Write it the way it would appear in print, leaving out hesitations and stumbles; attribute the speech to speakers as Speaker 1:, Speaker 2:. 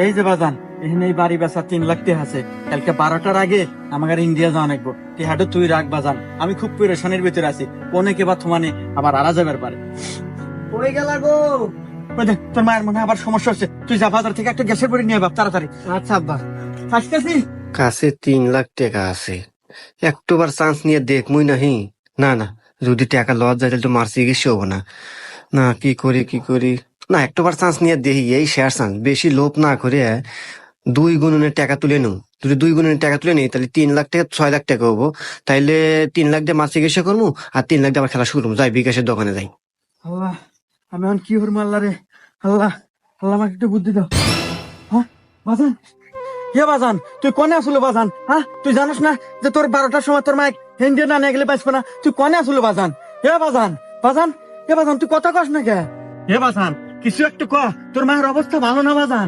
Speaker 1: এই যে বাজান, এখানে এই বাড়ি বেচা 3 লাখ টাকা আছে। কালকে 12টার আগে আমাকে ইন্ডিয়া যাওয়া লাগবো। টিহাটা তুই রাখ বাজান, আমি খুব পেরেশানির ভিতরে আছি। কোনে কে বা তোমানে আবার আরা যাবার পারে। ওই গেলা গো। ওই দেখ, তোর মায়ের মনে হয় আবার সমস্যা হচ্ছে। তুই যা বাজার থেকে একটা গ্যাসের বড়ি নিয়ে বাপ তাড়াতাড়ি। আচ্ছা আব্বা, আসতেছি।
Speaker 2: কাছে 3 লাখ টাকা আছে, একটুবার চান্স নিয়ে দেখমুই নাহি। না না, যদি টাকা লস যায় তাহলে তো মার চিকিৎসা হবো না। না, কি করি কি করি, না একটুবার চান্স নিয়ে দেখি, এই শেয়ার চান্স, বেশি লোভ না করে 2 গুণনের টাকা তুলে নেও। যদি 2 গুণনের টাকা তুলে নিই তাহলে 3 লাখ টাকা 6 লাখ টাকা হবো। তাইলে 3 লাখ দিয়ে মার চিকিৎসা করবো, আর 3 লাখ দিয়ে আবার খেলা শুরু করবো। যাই বিকাশের দোকানে যাই।
Speaker 1: আল্লাহ, আমি এখন কি করবো? আল্লাহ রে, আল্লাহ, আল্লাহ আমাকে একটু বুদ্ধি দাও। হ্যাঁ বাজান, হে বাজান, তুই কনে আসলে বাজান? হ্যাঁ, তুই জানিস না যে তোর 12টার সময় তোর মাইক হিন্দি না নিয়ে গেলে বাঁচবে না? তুই কনে আসলে বাজান? হে বাজান, বাজান, হে বাজান, তুই কথা কস না কে? হে বাজান, কিছু একটু ক, তোর মায়ের অবস্থা ভালো না বাজান?